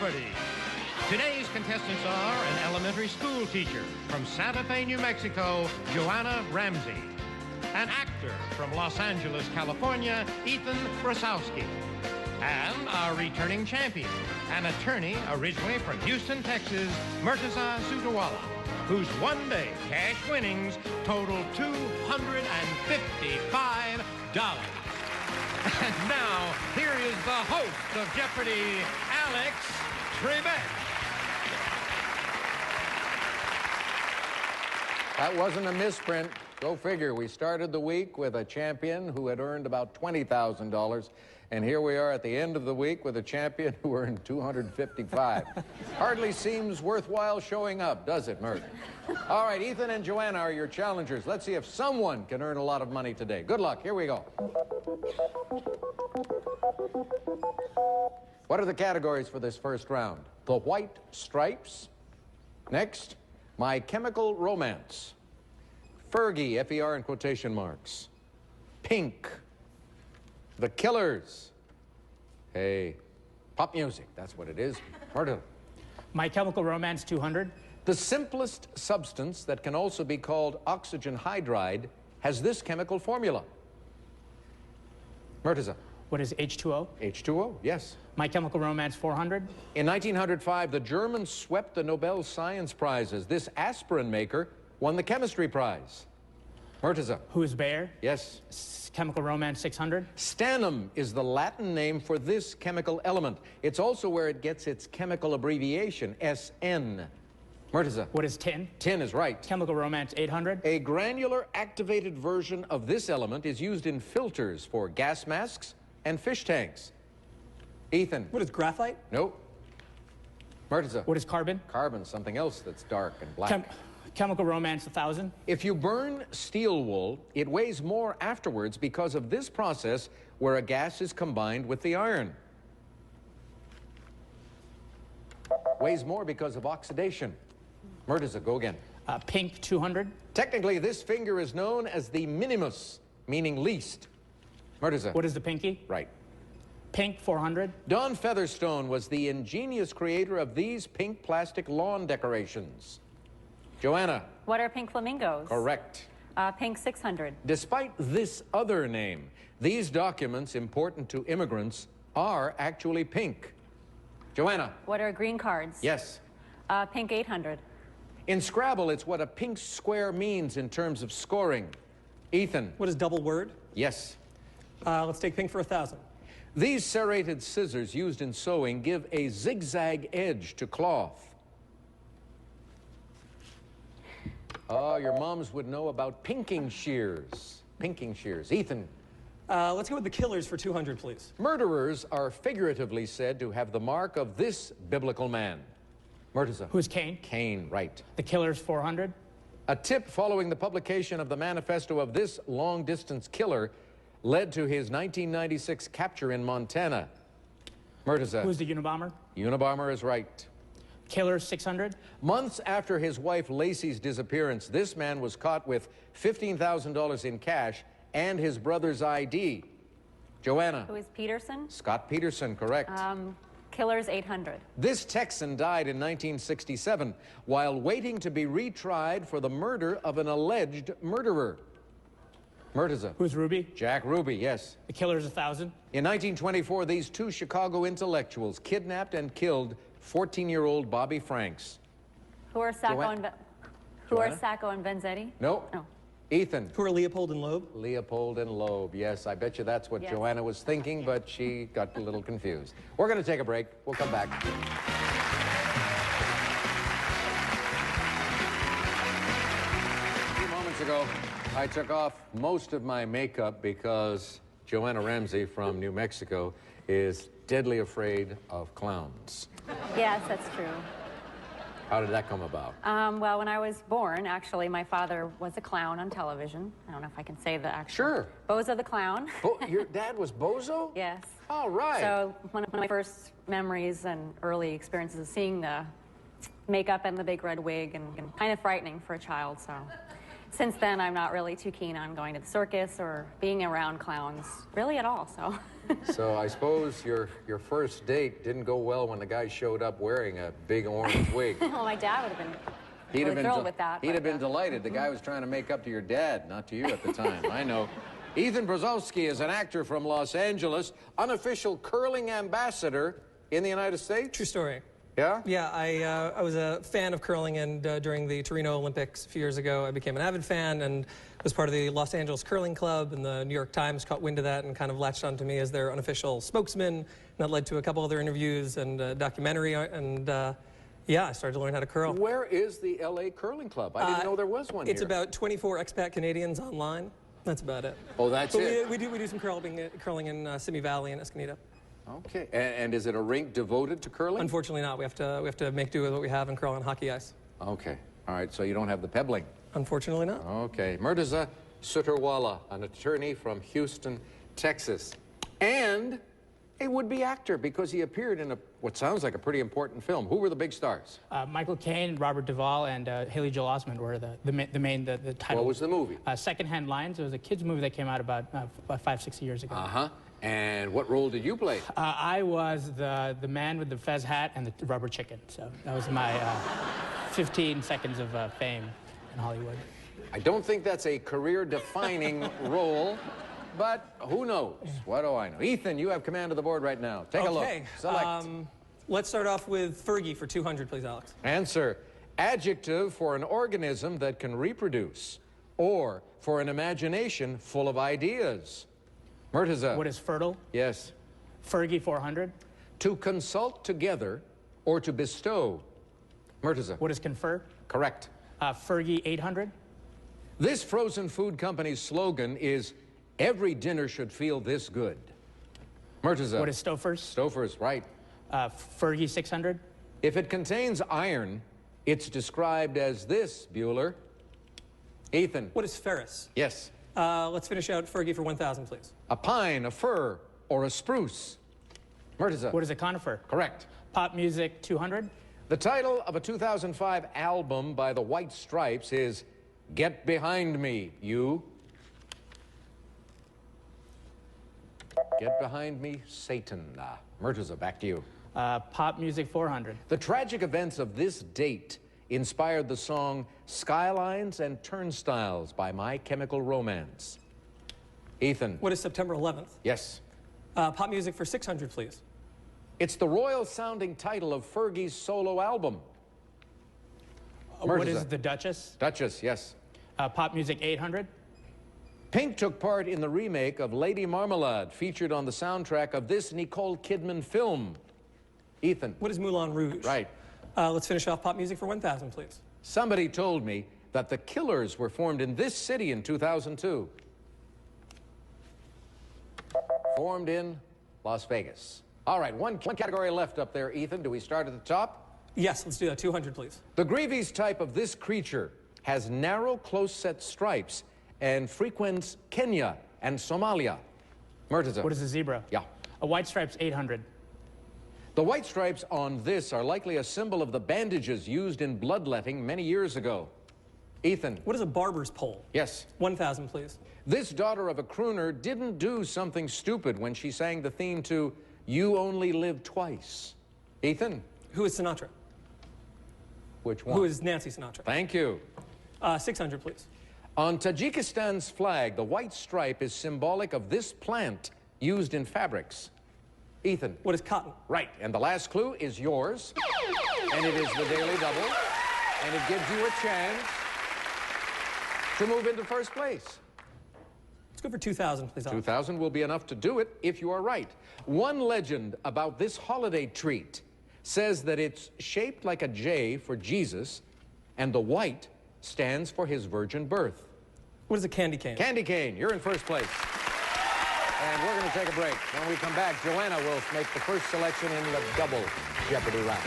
Jeopardy! Today's contestants are an elementary school teacher from Santa Fe, New Mexico, Joanna Ramsey. An actor from Los Angeles, California, Ethan Brasowski. And our returning champion, an attorney originally from Houston, Texas, Murtaza Sutawala, whose one-day cash winnings total $255. And now, here is the host of Jeopardy, Alex Trebek. That wasn't a misprint. Go figure. We started the week with a champion who had earned about $20,000. And here we are at the end of the week with a champion who earned $255. Hardly seems worthwhile showing up, does it, Mert? All right, Ethan and Joanna are your challengers. Let's see if someone can earn a lot of money today. Good luck. Here we go. What are the categories for this first round? The White Stripes. Next, My Chemical Romance. Fergie, F-E-R in quotation marks. Pink. The Killers. Hey, pop music, that's what it is. Murder. My Chemical Romance 200. The simplest substance that can also be called oxygen hydride has this chemical formula. Murtaza. What is H2O? H2O, yes. My Chemical Romance 400. In 1905, the Germans swept the Nobel Science Prizes. This aspirin maker won the chemistry prize. Murtaza. Who is Bayer? Yes. Chemical Romance 600. Stannum is the Latin name for this chemical element. It's also where it gets its chemical abbreviation, SN. Murtaza. What is tin? Tin is right. Chemical Romance 800. A granular activated version of this element is used in filters for gas masks and fish tanks. Ethan. What is graphite? Nope. Murtaza. What is carbon? Carbon, something else that's dark and black. Chemical Romance 1000. If you burn steel wool, it weighs more afterwards because of this process where a gas is combined with the iron. Weighs more because of oxidation. Murtaza, go again. Pink 200. Technically, this finger is known as the minimus, meaning least. Murtaza. What is the pinky? Right. Pink 400. Don Featherstone was the ingenious creator of these pink plastic lawn decorations. Joanna. What are pink flamingos? Correct. Pink 600. Despite this other name, these documents important to immigrants are actually pink. Joanna. What are green cards? Yes. Pink 800. In Scrabble, it's what a pink square means in terms of scoring. Ethan. What is double word? Yes. Let's take pink for 1,000. These serrated scissors used in sewing give a zigzag edge to cloth. Oh, your moms would know about pinking shears. Pinking shears. Ethan. Let's go with the Killers for 200, please. Murderers are figuratively said to have the mark of this biblical man. Murtaza. Who is Cain? Cain, right. The Killers 400. A tip following the publication of the manifesto of this long-distance killer led to his 1996 capture in Montana. Murtaza. Who is the Unabomber? Unabomber is right. Killers 600. Months after his wife Lacey's disappearance, this man was caught with $15,000 in cash and his brother's ID. Joanna. Who is Peterson? Scott Peterson, correct. Killers 800. This Texan died in 1967 while waiting to be retried for the murder of an alleged murderer. Murtaza. Who's Ruby? Jack Ruby, yes. The Killers 1000. In 1924, these two Chicago intellectuals kidnapped and killed 14-year-old Bobby Franks. Who are Sacco and Vanzetti? No. No. Ethan. Who are Leopold and Loeb? Leopold and Loeb, yes. I bet you that's what Yes. Joanna was thinking, but she got a little confused. We're going to take a break. We'll come back. A few moments ago, I took off most of my makeup because Joanna Ramsey from New Mexico is deadly afraid of clowns. Yes, that's true. How did that come about? Well, when I was born, actually, my father was a clown on television. I don't know if I can say the actual. Sure. Bozo the Clown. Your dad was Bozo? Yes. All right. So one of my first memories and early experiences is seeing the makeup and the big red wig and kind of frightening for a child, so since then, I'm not really too keen on going to the circus or being around clowns, really at all, so. So I suppose your first date didn't go well when the guy showed up wearing a big orange wig. Well, my dad would have been really thrilled with that. He'd have been delighted. The guy was trying to make up to your dad, not to you at the time. I know. Ethan Brzezowski is an actor from Los Angeles, unofficial curling ambassador in the United States. True story. Yeah? Yeah, I was a fan of curling, and during the Torino Olympics a few years ago, I became an avid fan and was part of the Los Angeles Curling Club, and the New York Times caught wind of that and kind of latched onto me as their unofficial spokesman, and that led to a couple other interviews and a documentary, and yeah, I started to learn how to curl. Where is the LA Curling Club? I didn't know there was one It's here. about 24 expat Canadians online. That's about it. Oh, that's But it? we do some curling in Simi Valley and Escondido. Okay. And is it a rink devoted to curling? Unfortunately not. We have to make do with what we have and curl on hockey ice. Okay. All right, so you don't have the pebbling. Unfortunately not. Okay. Murtaza Sutarwala, an attorney from Houston, Texas, and a would-be actor because he appeared in what sounds like a pretty important film. Who were the big stars? Michael Caine, Robert Duvall, and Haley Joel Osment were the main title. What was the movie? Secondhand Lines. It was a kids' movie that came out about 5-6 years ago. Uh-huh. And what role did you play? I was the man with the fez hat and the rubber chicken. So that was my 15 seconds of fame in Hollywood. I don't think that's a career-defining role, but who knows? What do I know? Ethan, you have command of the board right now. Take a look. Select. Let's start off with Fergie for 200, please, Alex. Answer. Adjective for an organism that can reproduce, or for an imagination full of ideas. Murtaza. What is fertile? Yes. Fergie 400. To consult together or to bestow. Murtaza. What is confer? Correct. Fergie 800. This frozen food company's slogan is, every dinner should feel this good. Murtaza. What is Stouffer's? Stouffer's, right. Fergie 600. If it contains iron, it's described as this, Bueller. Ethan. What is Ferris? Yes. Let's finish out Fergie for 1,000, please. A pine, a fir, or a spruce. Murtaza. What is a conifer? Correct. Pop music 200. The title of a 2005 album by the White Stripes is Get Behind Me, You. Get Behind Me, Satan. Murtaza, back to you. Pop music 400. The tragic events of this date inspired the song Skylines and Turnstiles by My Chemical Romance. Ethan. What is September 11th? Yes. Pop music for 600, please. It's the royal-sounding title of Fergie's solo album. What is The Duchess? Duchess, yes. Pop music 800. Pink took part in the remake of Lady Marmalade, featured on the soundtrack of this Nicole Kidman film. Ethan. What is Moulin Rouge? Right. Let's finish off pop music for 1,000, please. Somebody told me that the Killers were formed in this city in 2002. Formed in Las Vegas. All right, one category left up there, Ethan. Do we start at the top? Yes, let's do that. 200, please. The Greaves type of this creature has narrow, close-set stripes and frequents Kenya and Somalia. Murtaza. What is a zebra? Yeah. A white stripes 800. The white stripes on this are likely a symbol of the bandages used in bloodletting many years ago. Ethan. What is a barber's pole? Yes. 1,000, please. This daughter of a crooner didn't do something stupid when she sang the theme to You Only Live Twice. Ethan. Who is Sinatra? Which one? Who is Nancy Sinatra? Thank you. 600, please. On Tajikistan's flag, the white stripe is symbolic of this plant used in fabrics. Ethan. What is cotton? Right, and the last clue is yours, and it is the Daily Double, and it gives you a chance to move into first place. Let's go for 2,000, please. 2,000 will be enough to do it if you are right. One legend about this holiday treat says that it's shaped like a J for Jesus, and the white stands for his virgin birth. What is a candy cane? Candy cane, you're in first place. And we're going to take a break. When we come back, Joanna will make the first selection in the double Jeopardy round.